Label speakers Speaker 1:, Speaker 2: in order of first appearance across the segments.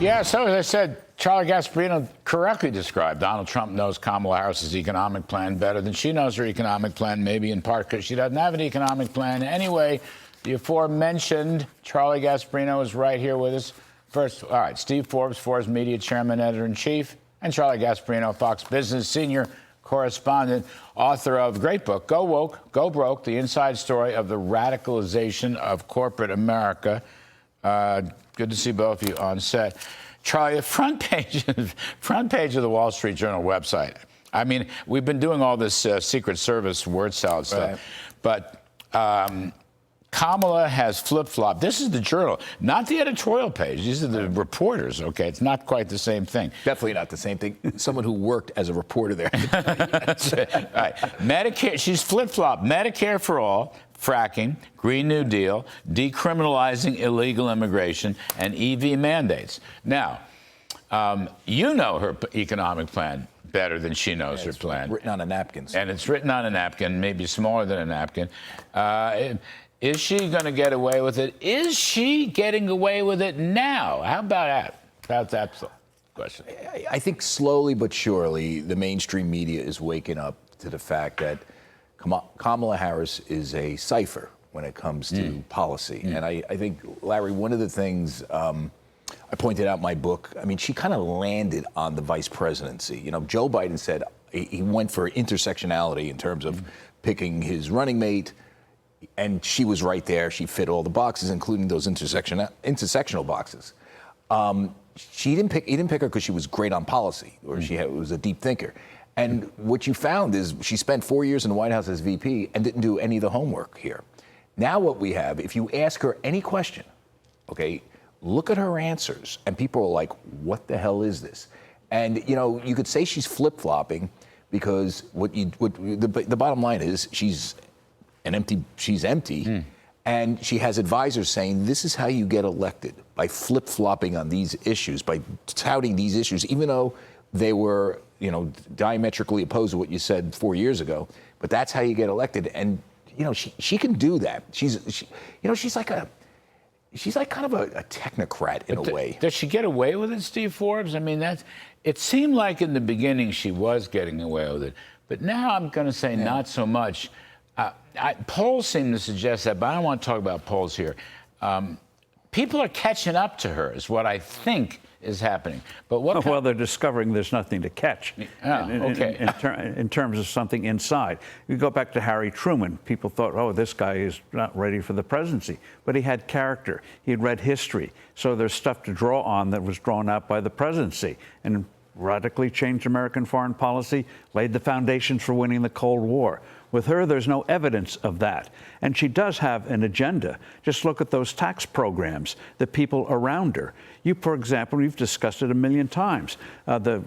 Speaker 1: Yeah, so as I said, Charlie Gasparino correctly described Donald Trump knows Kamala Harris's economic plan better than she knows her economic plan, maybe in part because she doesn't have an economic plan. Anyway, the aforementioned Charlie Gasparino is right here with us. First, all right, Steve Forbes, Forbes Media Chairman, Editor-in-Chief, and Charlie Gasparino, Fox Business Senior Correspondent, author of a great book, Go Woke, Go Broke, The Inside Story of the Radicalization of Corporate America. Good to see both of you on set. Charlie, the front page of the Wall Street Journal website. I mean, we've been doing all this Secret Service word salad stuff, but Kamala has flip-flopped. This is the Journal, not the editorial page. These are the reporters, okay? It's not quite the same thing.
Speaker 2: Definitely not the same thing. Someone who worked as a reporter there.
Speaker 1: All right. Medicare, she's flip-flopped. Medicare for all, fracking, Green New Deal, decriminalizing illegal immigration, and EV mandates. Now, you know her economic plan better than she knows her plan.
Speaker 2: Written on a napkin.
Speaker 1: And it's written on a napkin, maybe smaller than a napkin. Is she going to get away with it? Is she getting away with it now? How about that? That's the question.
Speaker 2: I think slowly but surely the mainstream media is waking up to the fact that Kamala Harris is a cipher when it comes to policy. And I think, Larry, one of the things I pointed out in my book, I mean, she kind of landed on the vice presidency. You know, Joe Biden said he went for intersectionality in terms of picking his running mate, and she was right there. She fit all the boxes, including those intersectional boxes. He didn't pick her because she was great on policy, or she was a deep thinker. And what you found is she spent 4 years in the White House as VP and didn't do any of the homework here. Now what we have, if you ask her any question, okay, look at her answers, and people are like, what the hell is this? And, you know, you could say she's flip-flopping because the bottom line is she's empty, and she has advisors saying this is how you get elected, by flip-flopping on these issues, by touting these issues, even though they were, you know, diametrically opposed to what you said 4 years ago. But that's how you get elected, and you know she can do that. She's like kind of a technocrat in a way.
Speaker 1: Does she get away with it, Steve Forbes? I mean, it seemed like in the beginning she was getting away with it, but now I'm going to say not so much. Polls seem to suggest that, but I don't want to talk about polls here. People are catching up to her, is what I think is happening. But what?
Speaker 3: Well, they're discovering there's nothing to catch in terms of something inside. You go back to Harry Truman. People thought, oh, this guy is not ready for the presidency. But he had character. He had read history. So there's stuff to draw on that was drawn out by the presidency. And radically changed American foreign policy, laid the foundations for winning the Cold War. With her, there's no evidence of that. And she does have an agenda. Just look at those tax programs, the people around her. You, for example, you've discussed it a million times. The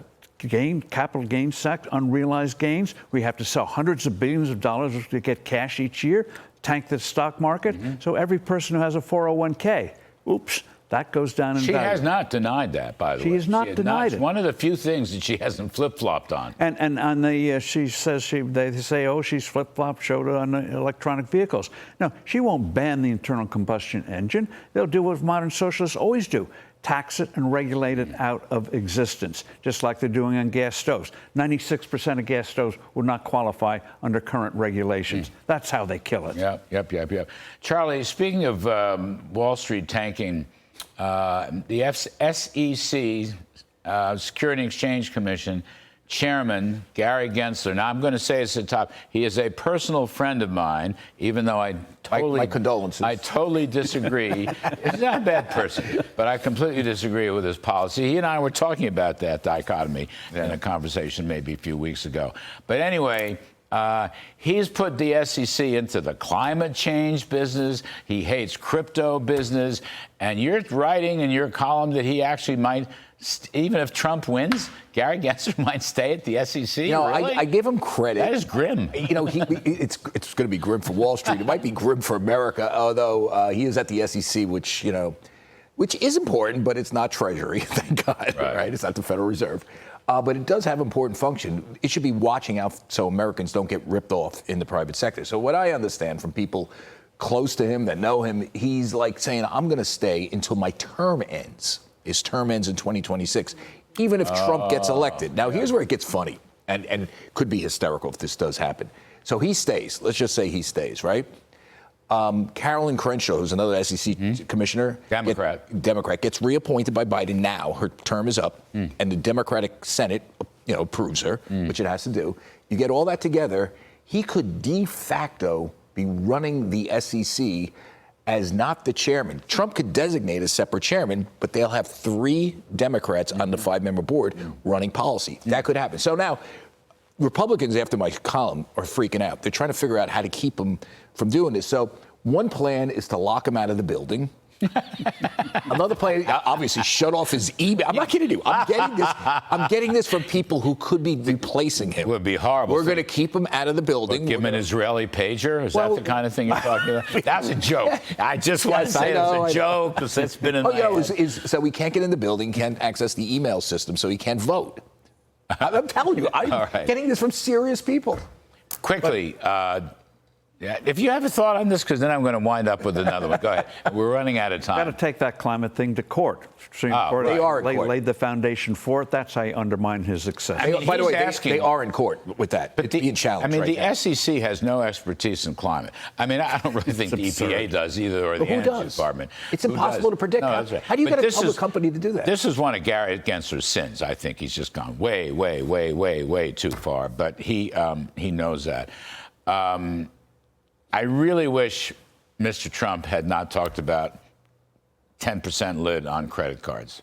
Speaker 3: capital gains tax, unrealized gains, we have to sell hundreds of billions of dollars to get cash each year, tank the stock market. So every person who has a 401k, oops, that goes down in value.
Speaker 1: She has not denied that, by the way.
Speaker 3: She has not denied it.
Speaker 1: It's one of the few things that she hasn't flip-flopped on.
Speaker 3: And on the, she says, they say, oh, she's flip-flopped, showed it on the electronic vehicles. No, she won't ban the internal combustion engine. They'll do what modern socialists always do, tax it and regulate it out of existence, just like they're doing on gas stoves. 96% of gas stoves would not qualify under current regulations. That's how they kill it.
Speaker 1: Yep. Charlie, speaking of Wall Street tanking, the SEC, Security and Exchange Commission, Chairman Gary Gensler. Now, I'm going to say this at the top. He is a personal friend of mine, even though I totally...
Speaker 2: My condolences.
Speaker 1: I totally disagree. He's not a bad person, but I completely disagree with his policy. He and I were talking about that dichotomy in a conversation maybe a few weeks ago. But anyway... he's put the SEC into the climate change business. He hates crypto business. And you're writing in your column that he actually might, even if Trump wins, Gary Gensler might stay at the SEC.
Speaker 2: You know,
Speaker 1: really?
Speaker 2: I give him credit.
Speaker 1: That is grim.
Speaker 2: You know, it's going to be grim for Wall Street. It might be grim for America, although he is at the SEC, which is important, but it's not Treasury, thank God. Right? It's not the Federal Reserve. But it does have important function. It should be watching out so Americans don't get ripped off in the private sector. So what I understand from people close to him that know him, he's like saying, I'm going to stay until my term ends. his term ends in 2026, even if Trump gets elected. Now, here's where it gets funny and could be hysterical if this does happen. So he stays. Let's just say he stays, right? Carolyn Crenshaw, who's another SEC commissioner, Democrat, gets reappointed by Biden now. Her term is up, and the Democratic Senate, approves her, which it has to do. You get all that together, he could de facto be running the SEC as not the chairman. Trump could designate a separate chairman, but they'll have 3 Democrats on the 5-member board running policy. That could happen. So now, Republicans, after my column, are freaking out. They're trying to figure out how to keep him from doing this. So one plan is to lock him out of the building. Another plan, obviously, shut off his email. I'm not kidding you. I'm getting this from people who could be replacing him.
Speaker 1: It would be horrible.
Speaker 2: We're going to keep him out of the building.
Speaker 1: Give him an Israeli pager? Is that the kind of thing you're talking about? That's a joke. I just want to say it's a joke because it's been in my head.
Speaker 2: So we can't get in the building, can't access the email system, so he can't vote. I'm telling you, I'm getting this from serious people.
Speaker 1: Quickly, if you have a thought on this, because then I'm going to wind up with another one. Go ahead. We're running out of time.
Speaker 3: Got to take that climate thing to court. Supreme Court
Speaker 2: they are in court.
Speaker 3: Laid the foundation for it. That's how you undermine his success.
Speaker 2: I mean, by the way, they are in court with that. But being challenged.
Speaker 1: I mean,
Speaker 2: the
Speaker 1: SEC has no expertise in climate. I mean, I don't really think the EPA does either, or the Energy Department.
Speaker 2: It's impossible to predict. How do you get a public company to do that?
Speaker 1: This is one of Gary Gensler's sins. I think he's just gone way, way, way, way, way too far. But he knows that. I really wish Mr. Trump had not talked about 10% lid on credit cards.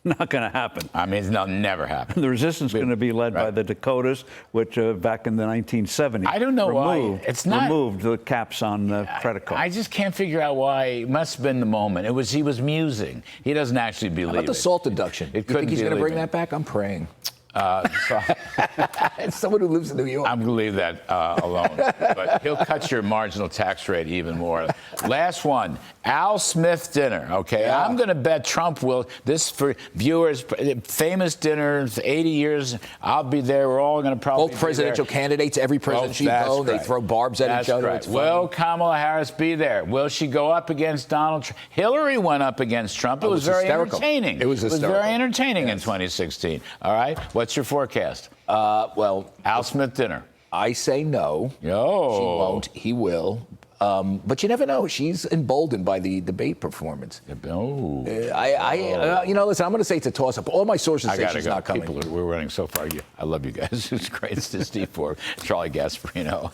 Speaker 3: Not going to happen.
Speaker 1: I mean, it'll never happen.
Speaker 3: The resistance is going to be led by the Dakotas, which back in the 1970s,
Speaker 1: I don't know why it's not
Speaker 3: removed the caps on credit cards.
Speaker 1: I just can't figure out why. It must have been the moment. He was musing. He doesn't actually believe
Speaker 2: How about the SALT deduction? You think he's going to bring that back? I'm praying. It's someone who lives in New York.
Speaker 1: I'm going to leave that alone. But he'll cut your marginal tax rate even more. Last one, Al Smith dinner. Okay, yeah. I'm going to bet Trump will. This for viewers, famous dinner, 80 years. I'll be there. We're all going to probably
Speaker 2: both presidential candidates. Every president they throw barbs at each other. It's
Speaker 1: will Kamala Harris be there? Will she go up against Donald Trump? Hillary went up against Trump. It was very entertaining.
Speaker 2: It was
Speaker 1: very entertaining in 2016. All right. What's your forecast?
Speaker 2: Well,
Speaker 1: Al Smith dinner.
Speaker 2: I say no.
Speaker 1: No.
Speaker 2: She won't. He will. But you never know. She's emboldened by the debate performance.
Speaker 1: Oh.
Speaker 2: Listen, I'm going to say it's a toss-up. All my sources say she's not coming.
Speaker 1: We're running so far. I love you guys. It's great. It's Steve Forbes, Charlie Gasparino.